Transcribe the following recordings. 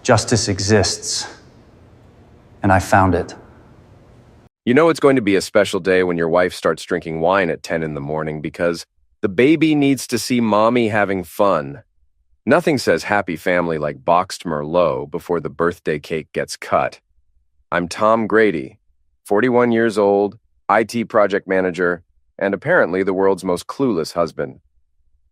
Justice exists, and I found it. You know it's going to be a special day when your wife starts drinking wine at 10 in the morning because the baby needs to see mommy having fun. Nothing says happy family like boxed Merlot before the birthday cake gets cut. I'm Tom Grady, 41 years old, IT project manager, and apparently the world's most clueless husband.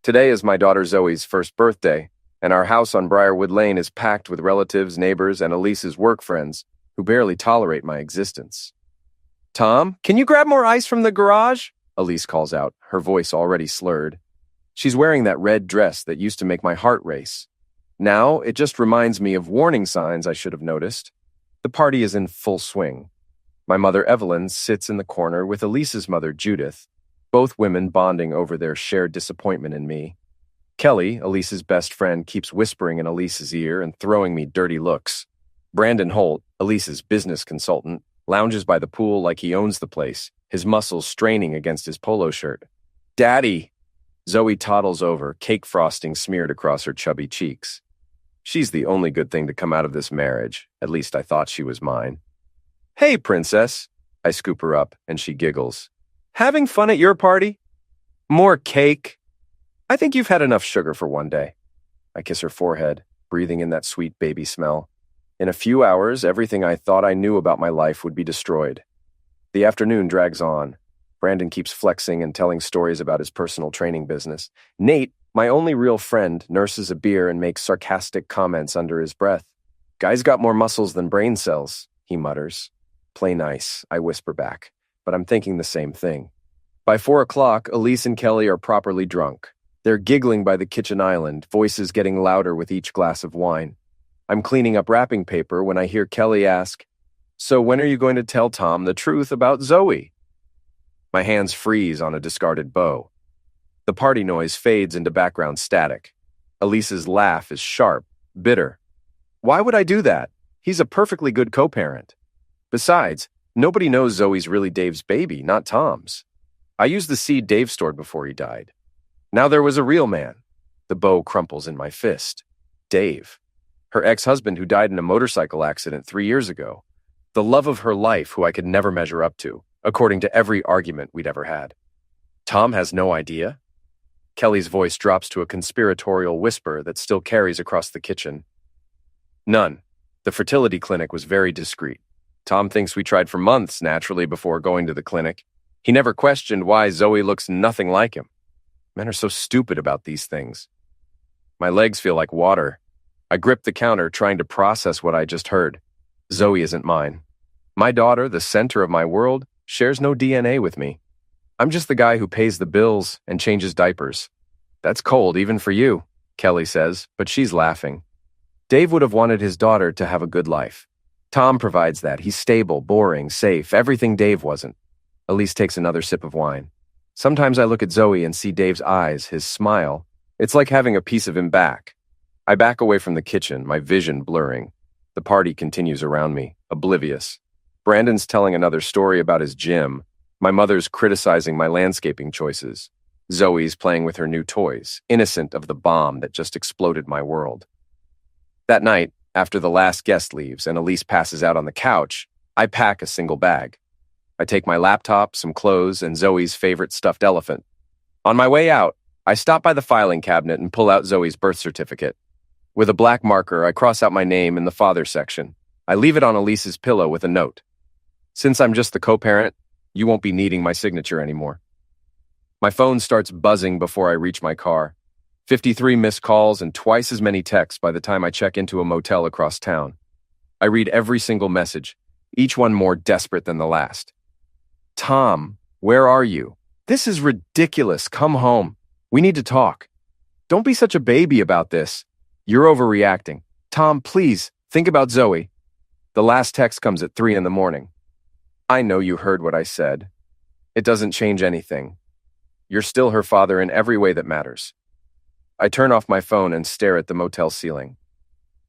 Today is my daughter Zoe's first birthday, and our house on Briarwood Lane is packed with relatives, neighbors, and Elise's work friends who barely tolerate my existence. Tom, can you grab more ice from the garage? Elise calls out, her voice already slurred. She's wearing that red dress that used to make my heart race. Now, it just reminds me of warning signs I should have noticed. The party is in full swing. My mother Evelyn sits in the corner with Elise's mother Judith, both women bonding over their shared disappointment in me. Kelly, Elise's best friend, keeps whispering in Elise's ear and throwing me dirty looks. Brandon Holt, Elise's business consultant, lounges by the pool like he owns the place, his muscles straining against his polo shirt. Daddy! Zoe toddles over, cake frosting smeared across her chubby cheeks. She's the only good thing to come out of this marriage. At least I thought she was mine. Hey, princess. I scoop her up, and she giggles. Having fun at your party? More cake? I think you've had enough sugar for one day. I kiss her forehead, breathing in that sweet baby smell. In a few hours, everything I thought I knew about my life would be destroyed. The afternoon drags on. Brandon keeps flexing and telling stories about his personal training business. Nate, my only real friend, nurses a beer and makes sarcastic comments under his breath. Guy's got more muscles than brain cells, he mutters. Play nice, I whisper back, but I'm thinking the same thing. By 4 o'clock, Elise and Kelly are properly drunk. They're giggling by the kitchen island, voices getting louder with each glass of wine. I'm cleaning up wrapping paper when I hear Kelly ask, "So when are you going to tell Tom the truth about Zoe?" My hands freeze on a discarded bow. The party noise fades into background static. Elise's laugh is sharp, bitter. Why would I do that? He's a perfectly good co-parent. Besides, nobody knows Zoe's really Dave's baby, not Tom's. I used the seed Dave stored before he died. Now there was a real man. The bow crumples in my fist. Dave. Her ex-husband who died in a motorcycle accident 3 years ago. The love of her life who I could never measure up to, according to every argument we'd ever had. Tom has no idea? Kelly's voice drops to a conspiratorial whisper that still carries across the kitchen. None. The fertility clinic was very discreet. Tom thinks we tried for months naturally before going to the clinic. He never questioned why Zoe looks nothing like him. Men are so stupid about these things. My legs feel like water. I grip the counter, trying to process what I just heard. Zoe isn't mine. My daughter, the center of my world, shares no DNA with me. I'm just the guy who pays the bills and changes diapers. That's cold, even for you, Kelly says, but she's laughing. Dave would have wanted his daughter to have a good life. Tom provides that. He's stable, boring, safe, everything Dave wasn't. Elise takes another sip of wine. Sometimes I look at Zoe and see Dave's eyes, his smile. It's like having a piece of him back. I back away from the kitchen, my vision blurring. The party continues around me, oblivious. Brandon's telling another story about his gym. My mother's criticizing my landscaping choices. Zoe's playing with her new toys, innocent of the bomb that just exploded my world. That night, after the last guest leaves and Elise passes out on the couch, I pack a single bag. I take my laptop, some clothes, and Zoe's favorite stuffed elephant. On my way out, I stop by the filing cabinet and pull out Zoe's birth certificate. With a black marker, I cross out my name in the father section. I leave it on Elise's pillow with a note. Since I'm just the co-parent, you won't be needing my signature anymore. My phone starts buzzing before I reach my car. 53 missed calls and twice as many texts by the time I check into a motel across town. I read every single message, each one more desperate than the last. Tom, where are you? This is ridiculous. Come home. We need to talk. Don't be such a baby about this. You're overreacting. Tom, please, think about Zoe. The last text comes at 3 in the morning. I know you heard what I said. It doesn't change anything. You're still her father in every way that matters. I turn off my phone and stare at the motel ceiling.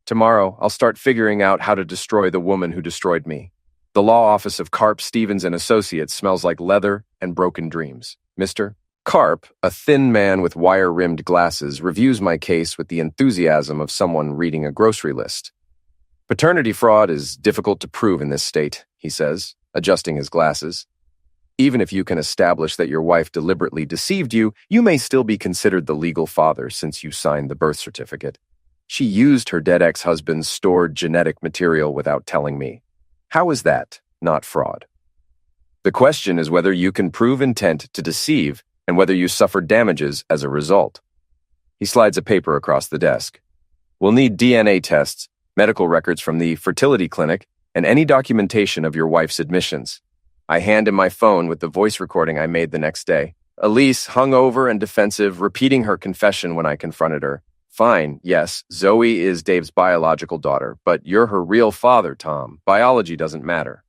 Tomorrow, I'll start figuring out how to destroy the woman who destroyed me. The law office of Karp, Stevens & Associates smells like leather and broken dreams. Mr. Karp, a thin man with wire-rimmed glasses, reviews my case with the enthusiasm of someone reading a grocery list. Paternity fraud is difficult to prove in this state, he says, adjusting his glasses. Even if you can establish that your wife deliberately deceived you, you may still be considered the legal father since you signed the birth certificate. She used her dead ex-husband's stored genetic material without telling me. How is that not fraud? The question is whether you can prove intent to deceive and whether you suffered damages as a result. He slides a paper across the desk. We'll need DNA tests, medical records from the fertility clinic, and any documentation of your wife's admissions. I hand him my phone with the voice recording I made the next day. Elise, hungover and defensive, repeating her confession when I confronted her. Fine, yes, Zoe is Dave's biological daughter, but you're her real father, Tom. Biology doesn't matter.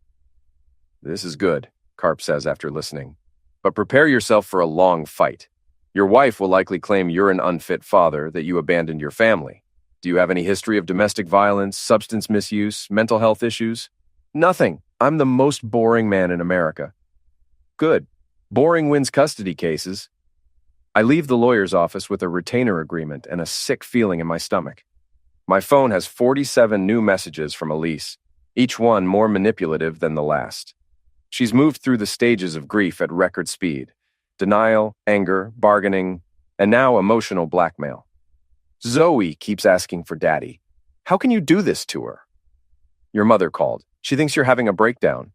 This is good, Karp says after listening. But prepare yourself for a long fight. Your wife will likely claim you're an unfit father, that you abandoned your family. Do you have any history of domestic violence, substance misuse, mental health issues? Nothing. I'm the most boring man in America. Good. Boring wins custody cases. I leave the lawyer's office with a retainer agreement and a sick feeling in my stomach. My phone has 47 new messages from Elise, each one more manipulative than the last. She's moved through the stages of grief at record speed. Denial, anger, bargaining, and now emotional blackmail. Zoe keeps asking for daddy. How can you do this to her? Your mother called. She thinks you're having a breakdown.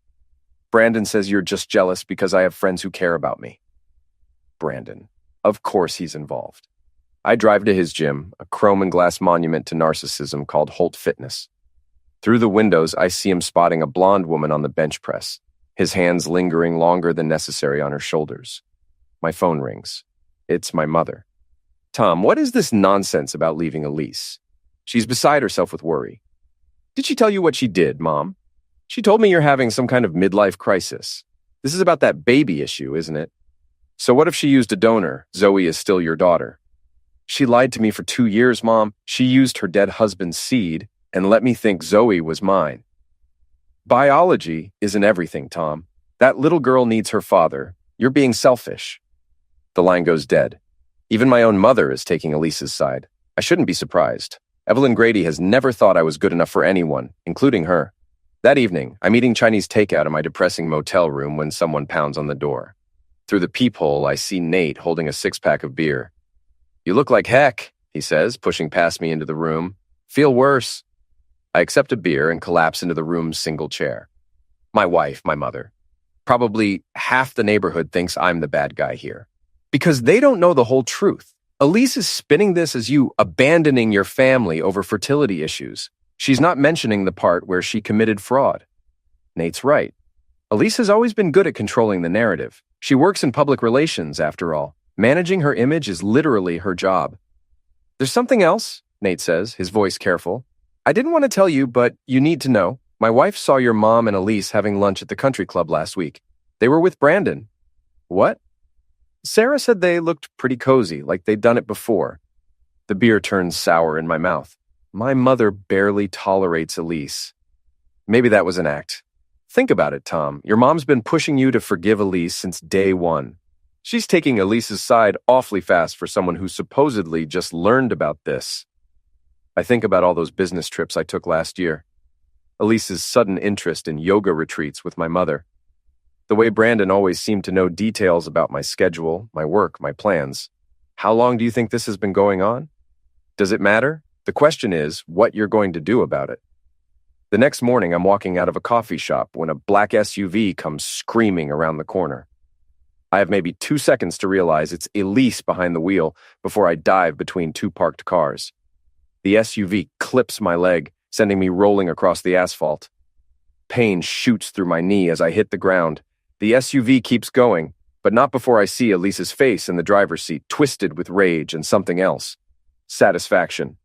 Brandon says you're just jealous because I have friends who care about me. Brandon. Of course he's involved. I drive to his gym, a chrome and glass monument to narcissism called Holt Fitness. Through the windows, I see him spotting a blonde woman on the bench press, his hands lingering longer than necessary on her shoulders. My phone rings. It's my mother. Tom, what is this nonsense about leaving Elise? She's beside herself with worry. Did she tell you what she did, Mom? She told me you're having some kind of midlife crisis. This is about that baby issue, isn't it? So what if she used a donor? Zoe is still your daughter. She lied to me for 2 years, Mom. She used her dead husband's seed and let me think Zoe was mine. Biology isn't everything, Tom. That little girl needs her father. You're being selfish. The line goes dead. Even my own mother is taking Elise's side. I shouldn't be surprised. Evelyn Grady has never thought I was good enough for anyone, including her. That evening, I'm eating Chinese takeout in my depressing motel room when someone pounds on the door. Through the peephole, I see Nate holding a 6-pack of beer. You look like heck, he says, pushing past me into the room. Feel worse. I accept a beer and collapse into the room's single chair. My wife, my mother. Probably half the neighborhood thinks I'm the bad guy here. Because they don't know the whole truth. Elise is spinning this as you abandoning your family over fertility issues. She's not mentioning the part where she committed fraud. Nate's right. Elise has always been good at controlling the narrative. She works in public relations, after all. Managing her image is literally her job. There's something else, Nate says, his voice careful. I didn't want to tell you, but you need to know. My wife saw your mom and Elise having lunch at the country club last week. They were with Brandon. What? Sarah said they looked pretty cozy, like they'd done it before. The beer turns sour in my mouth. My mother barely tolerates Elise. Maybe that was an act. Think about it, Tom. Your mom's been pushing you to forgive Elise since day one. She's taking Elise's side awfully fast for someone who supposedly just learned about this. I think about all those business trips I took last year. Elise's sudden interest in yoga retreats with my mother. The way Brandon always seemed to know details about my schedule, my work, my plans. How long do you think this has been going on? Does it matter? The question is what you're going to do about it. The next morning, I'm walking out of a coffee shop when a black SUV comes screaming around the corner. I have maybe 2 seconds to realize it's Elise behind the wheel before I dive between 2 parked cars. The SUV clips my leg, sending me rolling across the asphalt. Pain shoots through my knee as I hit the ground. The SUV keeps going, but not before I see Elise's face in the driver's seat, twisted with rage and something else. Satisfaction.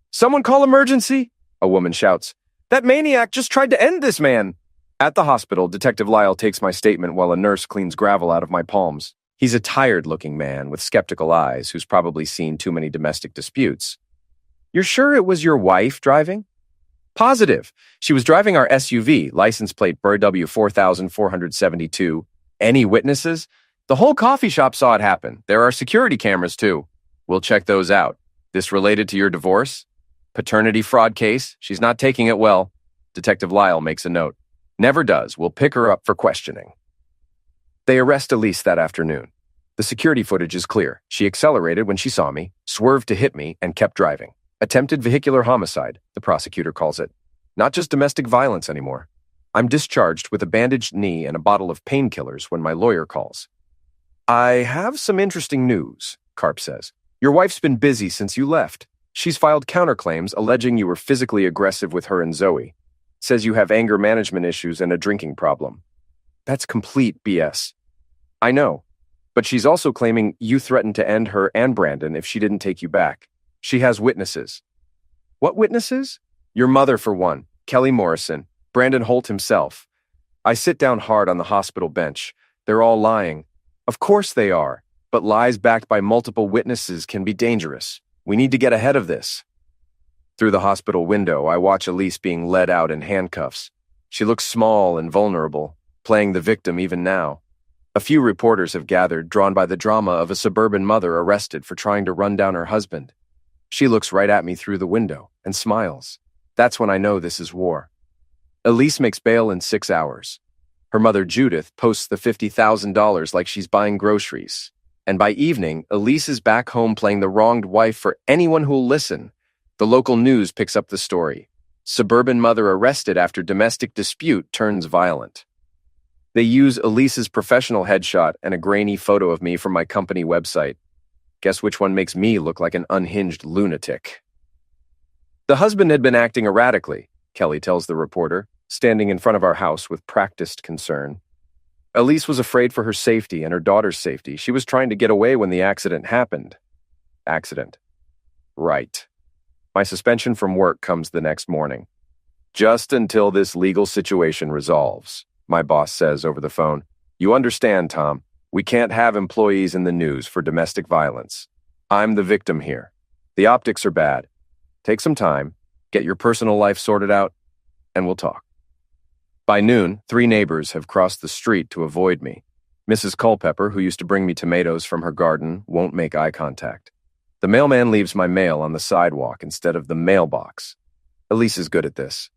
Someone call emergency, a woman shouts. That maniac just tried to end this man. At the hospital, Detective Lyle takes my statement while a nurse cleans gravel out of my palms. He's a tired-looking man with skeptical eyes who's probably seen too many domestic disputes. You're sure it was your wife driving? Positive. She was driving our SUV, license plate BW 4472. Any witnesses? The whole coffee shop saw it happen. There are security cameras, too. We'll check those out. This related to your divorce? Paternity fraud case? She's not taking it well. Detective Lyle makes a note. Never does. We'll pick her up for questioning. They arrest Elise that afternoon. The security footage is clear. She accelerated when she saw me, swerved to hit me, and kept driving. Attempted vehicular homicide, the prosecutor calls it. Not just domestic violence anymore. I'm discharged with a bandaged knee and a bottle of painkillers when my lawyer calls. I have some interesting news, Karp says. Your wife's been busy since you left. She's filed counterclaims alleging you were physically aggressive with her and Zoe. Says you have anger management issues and a drinking problem. That's complete BS. I know, but she's also claiming you threatened to end her and Brandon if she didn't take you back. She has witnesses. What witnesses? Your mother, for one, Kelly Morrison, Brandon Holt himself. I sit down hard on the hospital bench. They're all lying. Of course they are, but lies backed by multiple witnesses can be dangerous. We need to get ahead of this. Through the hospital window, I watch Elise being led out in handcuffs. She looks small and vulnerable, playing the victim even now. A few reporters have gathered, drawn by the drama of a suburban mother arrested for trying to run down her husband. She looks right at me through the window and smiles. That's when I know this is war. Elise makes bail in 6 hours. Her mother, Judith, posts the $50,000 like she's buying groceries. And by evening, Elise is back home playing the wronged wife for anyone who'll listen. The local news picks up the story. Suburban mother arrested after domestic dispute turns violent. They use Elise's professional headshot and a grainy photo of me from my company website. Guess which one makes me look like an unhinged lunatic? The husband had been acting erratically, Kelly tells the reporter, standing in front of our house with practiced concern. Elise was afraid for her safety and her daughter's safety. She was trying to get away when the accident happened. Accident. Right. My suspension from work comes the next morning. Just until this legal situation resolves, my boss says over the phone. You understand, Tom. We can't have employees in the news for domestic violence. I'm the victim here. The optics are bad. Take some time, get your personal life sorted out, and we'll talk. By noon, 3 neighbors have crossed the street to avoid me. Mrs. Culpepper, who used to bring me tomatoes from her garden, won't make eye contact. The mailman leaves my mail on the sidewalk instead of the mailbox. Elise is good at this.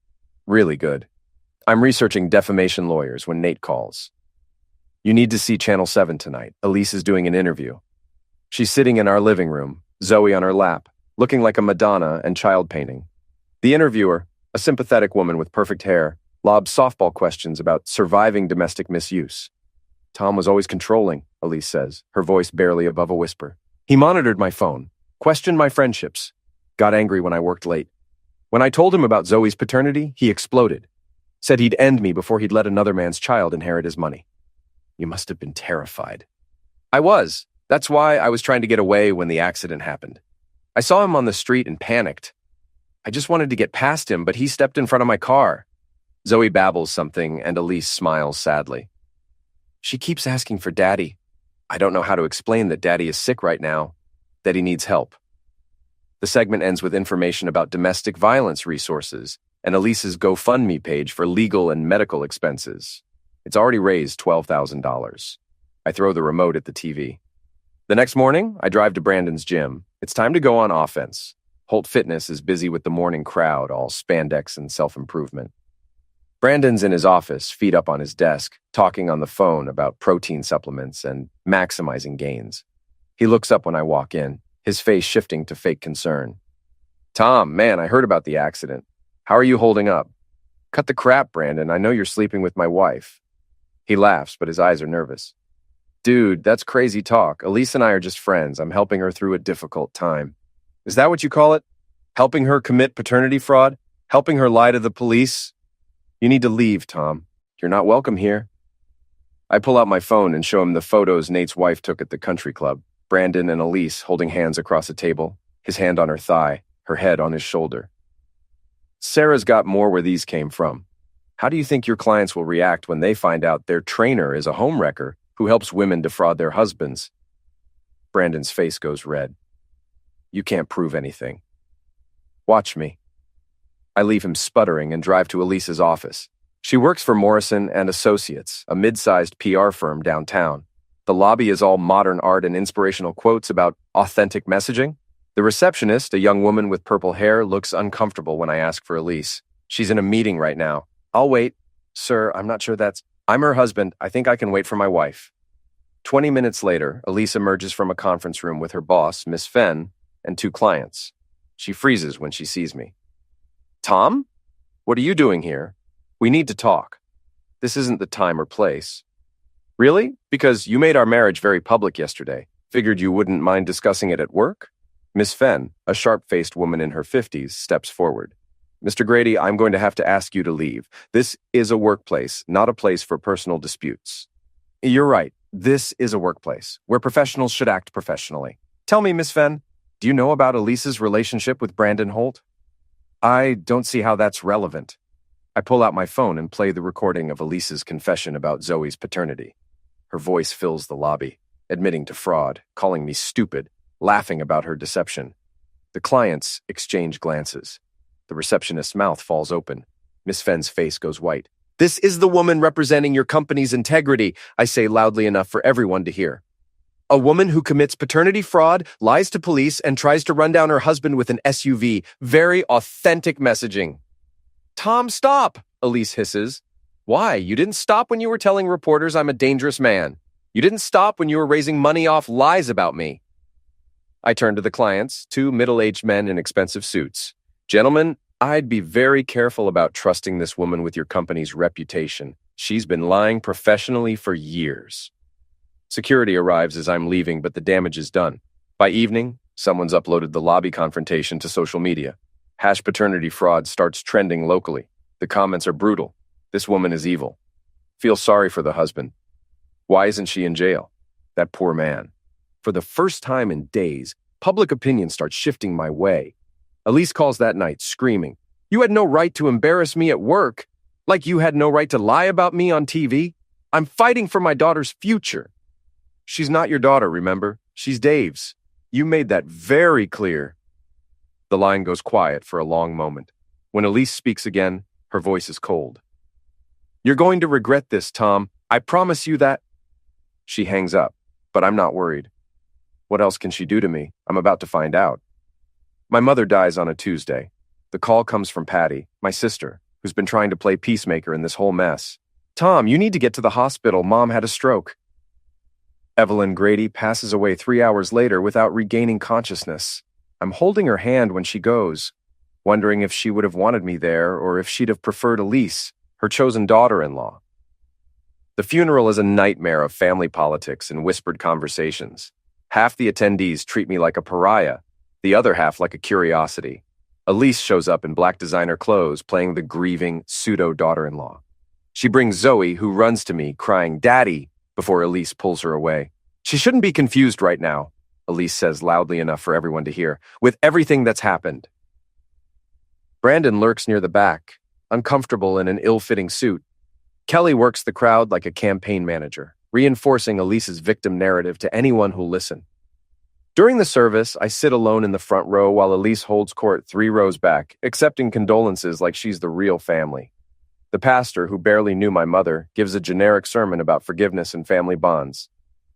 Really good. I'm researching defamation lawyers when Nate calls. You need to see Channel 7 tonight. Elise is doing an interview. She's sitting in our living room, Zoe on her lap, looking like a Madonna and child painting. The interviewer, a sympathetic woman with perfect hair, lobs softball questions about surviving domestic misuse. Tom was always controlling, Elise says, her voice barely above a whisper. He monitored my phone, questioned my friendships, got angry when I worked late. When I told him about Zoe's paternity, he exploded. Said he'd end me before he'd let another man's child inherit his money. You must have been terrified. I was. That's why I was trying to get away when the accident happened. I saw him on the street and panicked. I just wanted to get past him, but he stepped in front of my car. Zoe babbles something, and Elise smiles sadly. She keeps asking for Daddy. I don't know how to explain that Daddy is sick right now, that he needs help. The segment ends with information about domestic violence resources and Elise's GoFundMe page for legal and medical expenses. It's already raised $12,000. I throw the remote at the TV. The next morning, I drive to Brandon's gym. It's time to go on offense. Holt Fitness is busy with the morning crowd, all spandex and self-improvement. Brandon's in his office, feet up on his desk, talking on the phone about protein supplements and maximizing gains. He looks up when I walk in, his face shifting to fake concern. Tom, man, I heard about the accident. How are you holding up? Cut the crap, Brandon. I know you're sleeping with my wife. He laughs, but his eyes are nervous. Dude, that's crazy talk. Elise and I are just friends. I'm helping her through a difficult time. Is that what you call it? Helping her commit paternity fraud? Helping her lie to the police? You need to leave, Tom. You're not welcome here. I pull out my phone and show him the photos Nate's wife took at the country club. Brandon and Elise holding hands across a table, his hand on her thigh, her head on his shoulder. Sarah's got more where these came from. How do you think your clients will react when they find out their trainer is a homewrecker who helps women defraud their husbands? Brandon's face goes red. You can't prove anything. Watch me. I leave him sputtering and drive to Elise's office. She works for Morrison and Associates, a mid-sized PR firm downtown. The lobby is all modern art and inspirational quotes about authentic messaging. The receptionist, a young woman with purple hair, looks uncomfortable when I ask for Elise. She's in a meeting right now. I'll wait. Sir, I'm not sure that's... I'm her husband. I think I can wait for my wife. 20 minutes later, Elise emerges from a conference room with her boss, Miss Fenn, and 2 clients. She freezes when she sees me. Tom? What are you doing here? We need to talk. This isn't the time or place. Really? Because you made our marriage very public yesterday. Figured you wouldn't mind discussing it at work? Miss Fenn, a sharp-faced woman in her 50s, steps forward. Mr. Grady, I'm going to have to ask you to leave. This is a workplace, not a place for personal disputes. You're right. This is a workplace where professionals should act professionally. Tell me, Miss Fenn, do you know about Elise's relationship with Brandon Holt? I don't see how that's relevant. I pull out my phone and play the recording of Elise's confession about Zoe's paternity. Her voice fills the lobby, admitting to fraud, calling me stupid, laughing about her deception. The clients exchange glances. The receptionist's mouth falls open. Miss Fenn's face goes white. This is the woman representing your company's integrity, I say loudly enough for everyone to hear. A woman who commits paternity fraud, lies to police, and tries to run down her husband with an SUV. Very authentic messaging. Tom, stop, Elise hisses. Why? You didn't stop when you were telling reporters I'm a dangerous man. You didn't stop when you were raising money off lies about me. I turn to the clients, 2 middle-aged men in expensive suits. Gentlemen, I'd be very careful about trusting this woman with your company's reputation. She's been lying professionally for years. Security arrives as I'm leaving, but the damage is done. By evening, someone's uploaded the lobby confrontation to social media. #paternity fraud starts trending locally. The comments are brutal. This woman is evil. Feel sorry for the husband. Why isn't she in jail? That poor man. For the first time in days, public opinion starts shifting my way. Elise calls that night, screaming, "You had no right to embarrass me at work, like you had no right to lie about me on TV. I'm fighting for my daughter's future." She's not your daughter, remember? She's Dave's. You made that very clear. The line goes quiet for a long moment. When Elise speaks again, her voice is cold. You're going to regret this, Tom. I promise you that. She hangs up, but I'm not worried. What else can she do to me? I'm about to find out. My mother dies on a Tuesday. The call comes from Patty, my sister, who's been trying to play peacemaker in this whole mess. Tom, you need to get to the hospital. Mom had a stroke. Evelyn Grady passes away 3 hours later without regaining consciousness. I'm holding her hand when she goes, wondering if she would have wanted me there or if she'd have preferred Elise, her chosen daughter-in-law. The funeral is a nightmare of family politics and whispered conversations. Half the attendees treat me like a pariah, the other half like a curiosity. Elise shows up in black designer clothes, playing the grieving pseudo-daughter-in-law. She brings Zoe, who runs to me, crying, "Daddy," before Elise pulls her away. She shouldn't be confused right now, Elise says loudly enough for everyone to hear, with everything that's happened. Brandon lurks near the back, uncomfortable in an ill-fitting suit. Kelly works the crowd like a campaign manager, reinforcing Elise's victim narrative to anyone who'll listen. During the service, I sit alone in the front row while Elise holds court 3 rows back, accepting condolences like she's the real family. The pastor, who barely knew my mother, gives a generic sermon about forgiveness and family bonds.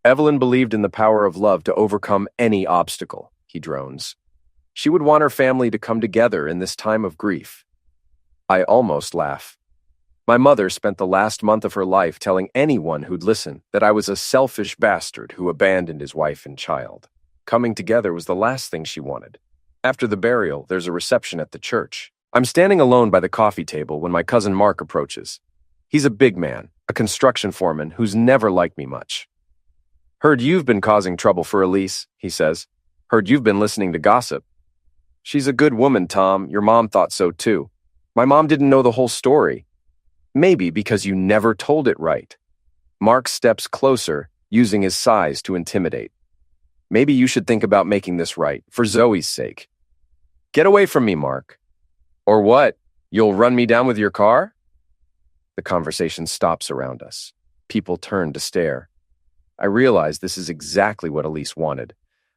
Evelyn believed in the power of love to overcome any obstacle, he drones. She would want her family to come together in this time of grief. I almost laugh. My mother spent the last month of her life telling anyone who'd listen that I was a selfish bastard who abandoned his wife and child. Coming together was the last thing she wanted. After the burial, there's a reception at the church. I'm standing alone by the coffee table when my cousin Mark approaches. He's a big man, a construction foreman who's never liked me much. Heard you've been causing trouble for Elise, he says. Heard you've been listening to gossip. She's a good woman, Tom. Your mom thought so too. My mom didn't know the whole story. Maybe because you never told it right. Mark steps closer, using his size to intimidate. Maybe you should think about making this right, for Zoe's sake. Get away from me, Mark. Or what? You'll run me down with your car? The conversation stops around us. People turn to stare. I realize this is exactly what Elise wanted,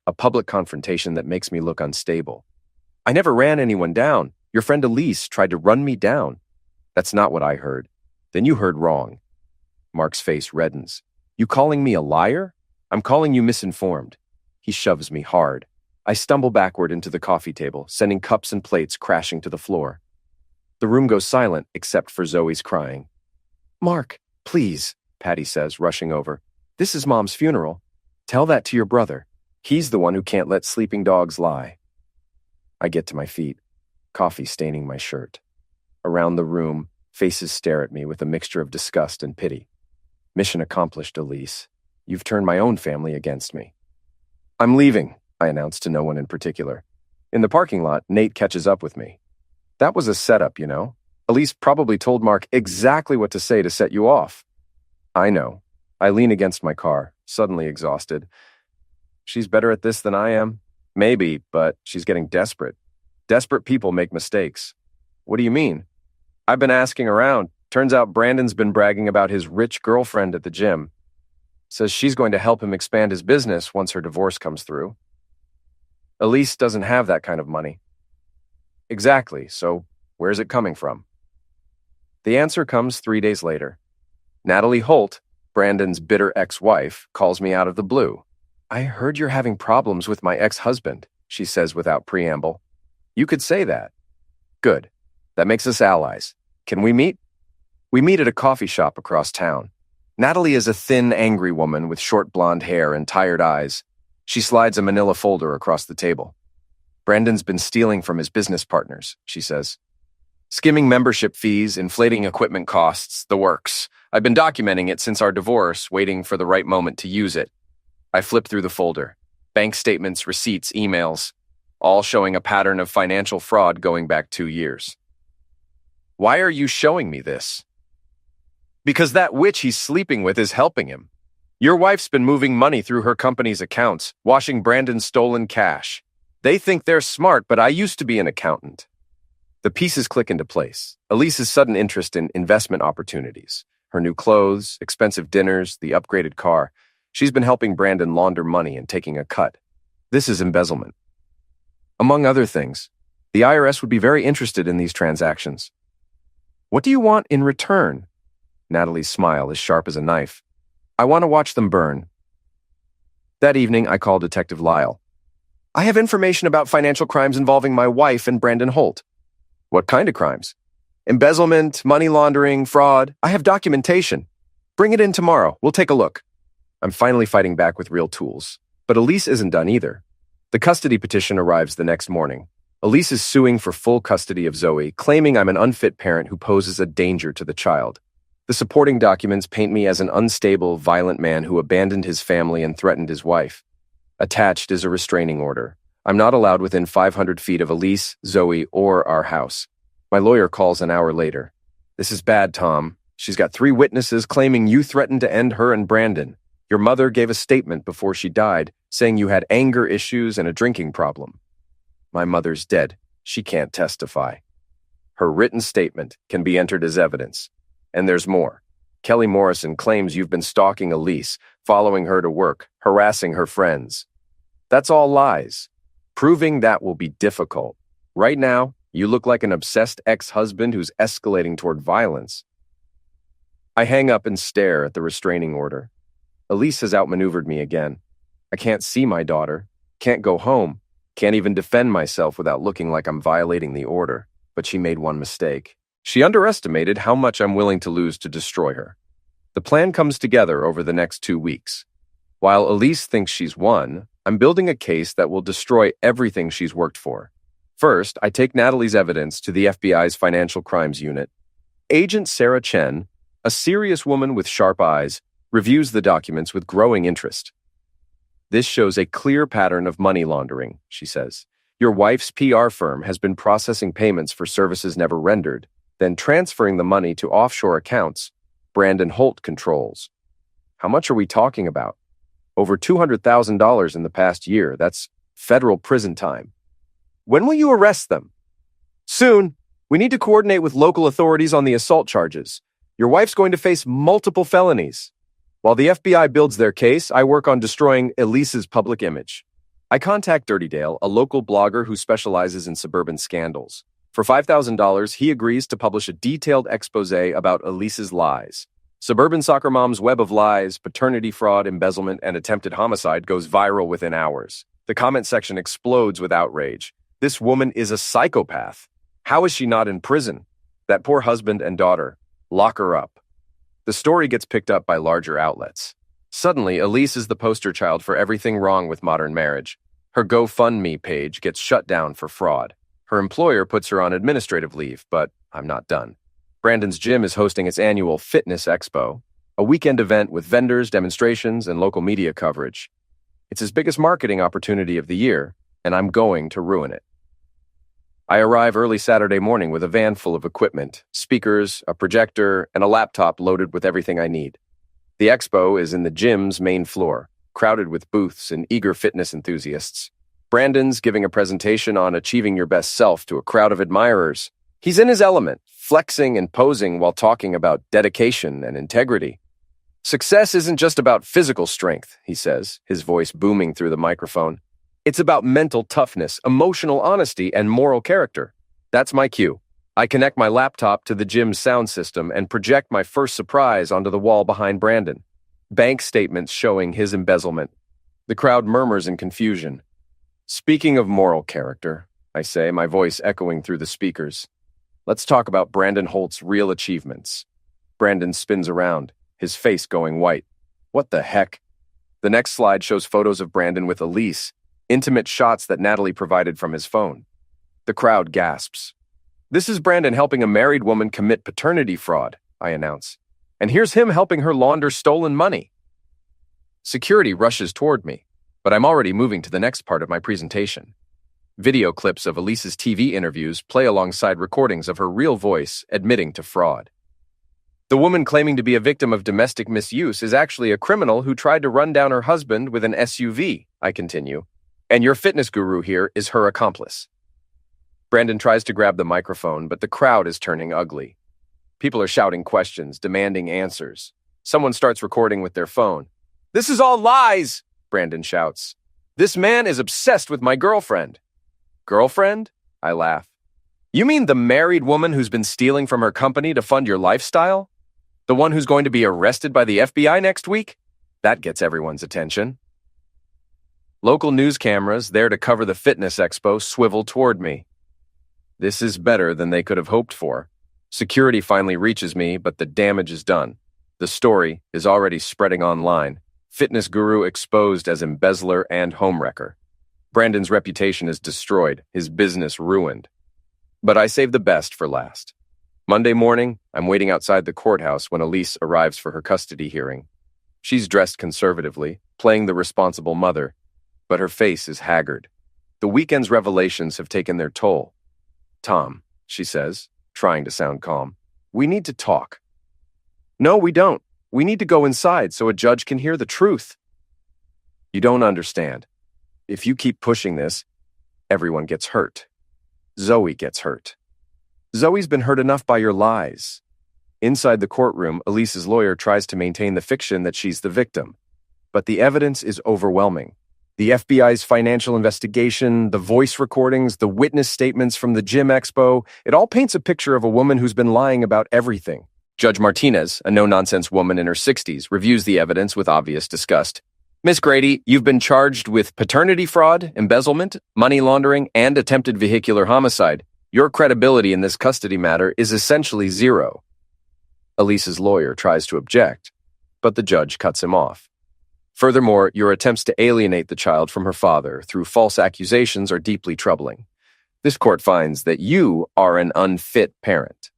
a public confrontation that makes me look unstable. I never ran anyone down. Your friend Elise tried to run me down. That's not what I heard. Then you heard wrong. Mark's face reddens. You calling me a liar? I'm calling you misinformed. He shoves me hard. I stumble backward into the coffee table, sending cups and plates crashing to the floor. The room goes silent except for Zoe's crying. "Mark, please," Patty says, rushing over. "This is Mom's funeral. Tell that to your brother. He's the one who can't let sleeping dogs lie." I get to my feet, coffee staining my shirt. Around the room, faces stare at me with a mixture of disgust and pity. "Mission accomplished, Elise. You've turned my own family against me." "I'm leaving," I announce to no one in particular. In the parking lot, Nate catches up with me. "That was a setup, you know. Elise probably told Mark exactly what to say to set you off." "I know." I lean against my car, suddenly exhausted. "She's better at this than I am." "Maybe, but she's getting desperate. Desperate people make mistakes." "What do you mean?" "I've been asking around. Turns out Brandon's been bragging about his rich girlfriend at the gym. Says she's going to help him expand his business once her divorce comes through." "Elise doesn't have that kind of money." "Exactly, so where's it coming from?" The answer comes 3 days later. Natalie Holt, Brandon's bitter ex-wife, calls me out of the blue. "I heard you're having problems with my ex-husband," she says without preamble. "You could say that." "Good. That makes us allies. Can we meet?" We meet at a coffee shop across town. Natalie is a thin, angry woman with short blonde hair and tired eyes. She slides a manila folder across the table. "Brandon's been stealing from his business partners," she says. "Skimming membership fees, inflating equipment costs, the works. I've been documenting it since our divorce, waiting for the right moment to use it." I flip through the folder. Bank statements, receipts, emails, all showing a pattern of financial fraud going back 2 years. "Why are you showing me this?" "Because that witch he's sleeping with is helping him. Your wife's been moving money through her company's accounts, washing Brandon's stolen cash. They think they're smart, but I used to be an accountant." The pieces click into place. Elise's sudden interest in investment opportunities, her new clothes, expensive dinners, the upgraded car. She's been helping Brandon launder money and taking a cut. This is embezzlement. Among other things, the IRS would be very interested in these transactions. "What do you want in return?" Natalie's smile is sharp as a knife. "I want to watch them burn." That evening, I call Detective Lyle. "I have information about financial crimes involving my wife and Brandon Holt." "What kind of crimes?" "Embezzlement, money laundering, fraud. I have documentation. Bring it in tomorrow. We'll take a look." I'm finally fighting back with real tools. But Elise isn't done either. The custody petition arrives the next morning. Elise is suing for full custody of Zoe, claiming I'm an unfit parent who poses a danger to the child. The supporting documents paint me as an unstable, violent man who abandoned his family and threatened his wife. Attached is a restraining order. I'm not allowed within 500 feet of Elise, Zoe, or our house. My lawyer calls an hour later. "This is bad, Tom. She's got 3 witnesses claiming you threatened to end her and Brandon. Your mother gave a statement before she died, saying you had anger issues and a drinking problem." "My mother's dead. She can't testify." "Her written statement can be entered as evidence. And there's more. Kelly Morrison claims you've been stalking Elise, following her to work, harassing her friends." "That's all lies. Proving that will be difficult. Right now, you look like an obsessed ex-husband who's escalating toward violence." I hang up and stare at the restraining order. Elise has outmaneuvered me again. I can't see my daughter, can't go home, can't even defend myself without looking like I'm violating the order. But she made one mistake. She underestimated how much I'm willing to lose to destroy her. The plan comes together over the next 2 weeks. While Elise thinks she's won, I'm building a case that will destroy everything she's worked for. First, I take Natalie's evidence to the FBI's Financial Crimes Unit. Agent Sarah Chen, a serious woman with sharp eyes, reviews the documents with growing interest. "This shows a clear pattern of money laundering," she says. "Your wife's PR firm has been processing payments for services never rendered, then transferring the money to offshore accounts Brandon Holt controls." "How much are we talking about?" "Over $200,000 in the past year. That's federal prison time." "When will you arrest them?" "Soon. We need to coordinate with local authorities on the assault charges. Your wife's going to face multiple felonies." While the FBI builds their case, I work on destroying Elise's public image. I contact Dirty Dale, a local blogger who specializes in suburban scandals. For $5,000, he agrees to publish a detailed expose about Elise's lies. Suburban soccer mom's web of lies, paternity fraud, embezzlement, and attempted homicide goes viral within hours. The comment section explodes with outrage. This woman is a psychopath. How is she not in prison? That poor husband and daughter. Lock her up. The story gets picked up by larger outlets. Suddenly, Elise is the poster child for everything wrong with modern marriage. Her GoFundMe page gets shut down for fraud. Her employer puts her on administrative leave, but I'm not done. Brandon's gym is hosting its annual Fitness Expo, a weekend event with vendors, demonstrations, and local media coverage. It's his biggest marketing opportunity of the year, and I'm going to ruin it. I arrive early Saturday morning with a van full of equipment, speakers, a projector, and a laptop loaded with everything I need. The expo is in the gym's main floor, crowded with booths and eager fitness enthusiasts. Brandon's giving a presentation on achieving your best self to a crowd of admirers. He's in his element, flexing and posing while talking about dedication and integrity. Success isn't just about physical strength, he says, his voice booming through the microphone. It's about mental toughness, emotional honesty, and moral character. That's my cue. I connect my laptop to the gym's sound system and project my first surprise onto the wall behind Brandon. Bank statements showing his embezzlement. The crowd murmurs in confusion. Speaking of moral character, I say, my voice echoing through the speakers. Let's talk about Brandon Holt's real achievements. Brandon spins around, his face going white. What the heck? The next slide shows photos of Brandon with Elise, intimate shots that Natalie provided from his phone. The crowd gasps. This is Brandon helping a married woman commit paternity fraud, I announce. And here's him helping her launder stolen money. Security rushes toward me, but I'm already moving to the next part of my presentation. Video clips of Elise's TV interviews play alongside recordings of her real voice admitting to fraud. The woman claiming to be a victim of domestic misuse is actually a criminal who tried to run down her husband with an SUV, I continue, and your fitness guru here is her accomplice. Brandon tries to grab the microphone, but the crowd is turning ugly. People are shouting questions, demanding answers. Someone starts recording with their phone. This is all lies, Brandon shouts. This man is obsessed with my girlfriend. Girlfriend? I laugh. You mean the married woman who's been stealing from her company to fund your lifestyle? The one who's going to be arrested by the FBI next week? That gets everyone's attention. Local news cameras there to cover the fitness expo swivel toward me. This is better than they could have hoped for. Security finally reaches me, but the damage is done. The story is already spreading online. Fitness guru exposed as embezzler and homewrecker. Brandon's reputation is destroyed, his business ruined. But I saved the best for last. Monday morning, I'm waiting outside the courthouse when Elise arrives for her custody hearing. She's dressed conservatively, playing the responsible mother, but her face is haggard. The weekend's revelations have taken their toll. Tom, she says, trying to sound calm, we need to talk. No, we don't. We need to go inside so a judge can hear the truth. You don't understand. If you keep pushing this, everyone gets hurt. Zoe gets hurt. Zoe's been hurt enough by your lies. Inside the courtroom, Elise's lawyer tries to maintain the fiction that she's the victim. But the evidence is overwhelming. The FBI's financial investigation, the voice recordings, the witness statements from the gym expo, it all paints a picture of a woman who's been lying about everything. Judge Martinez, a no-nonsense woman in her 60s, reviews the evidence with obvious disgust. Miss Grady, you've been charged with paternity fraud, embezzlement, money laundering, and attempted vehicular homicide. Your credibility in this custody matter is essentially zero. Elise's lawyer tries to object, but the judge cuts him off. Furthermore, your attempts to alienate the child from her father through false accusations are deeply troubling. This court finds that you are an unfit parent.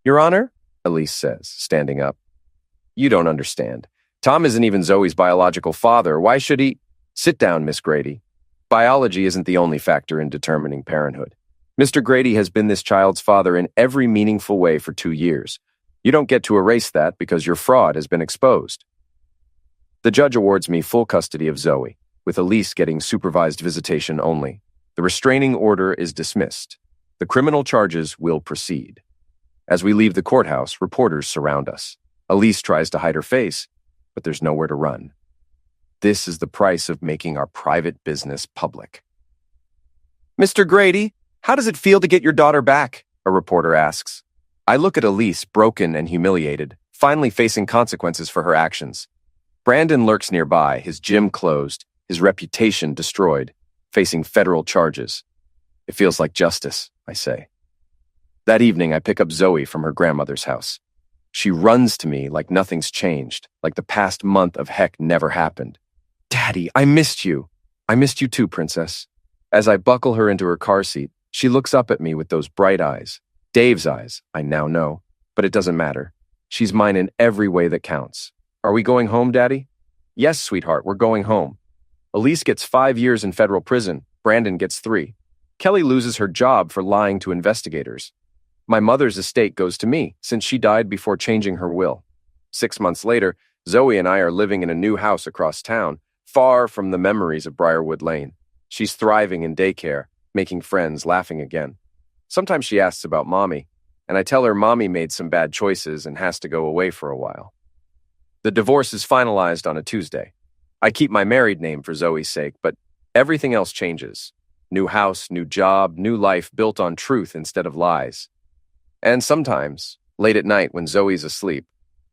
Your Honor, Elise says, standing up. You don't understand. Tom isn't even Zoe's biological father. Why should he? Sit down, Miss Grady. Biology isn't the only factor in determining parenthood. Mr. Grady has been this child's father in every meaningful way for 2 years. You don't get to erase that because your fraud has been exposed. The judge awards me full custody of Zoe, with Elise getting supervised visitation only. The restraining order is dismissed. The criminal charges will proceed. As we leave the courthouse, reporters surround us. Elise tries to hide her face, but there's nowhere to run. This is the price of making our private business public. Mr. Grady, how does it feel to get your daughter back? A reporter asks. I look at Elise, broken and humiliated, finally facing consequences for her actions. Brandon lurks nearby, his gym closed, his reputation destroyed, facing federal charges. It feels like justice, I say. That evening, I pick up Zoe from her grandmother's house. She runs to me like nothing's changed, like the past month of heck never happened. Daddy, I missed you. I missed you too, princess. As I buckle her into her car seat, she looks up at me with those bright eyes. Dave's eyes, I now know, but it doesn't matter. She's mine in every way that counts. Are we going home, Daddy? Yes, sweetheart, we're going home. Elise gets 5 years in federal prison. Brandon gets 3. Kelly loses her job for lying to investigators. My mother's estate goes to me, since she died before changing her will. 6 months later, Zoe and I are living in a new house across town, far from the memories of Briarwood Lane. She's thriving in daycare, making friends, laughing again. Sometimes she asks about Mommy, and I tell her Mommy made some bad choices and has to go away for a while. The divorce is finalized on a Tuesday. I keep my married name for Zoe's sake, but everything else changes. New house, new job, new life built on truth instead of lies. And sometimes, late at night when Zoe's asleep,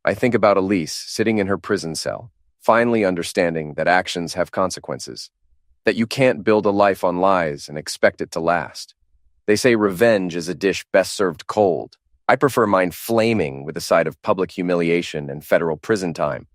I think about Elise sitting in her prison cell, finally understanding that actions have consequences, that you can't build a life on lies and expect it to last. They say revenge is a dish best served cold. I prefer mine flaming with a side of public humiliation and federal prison time.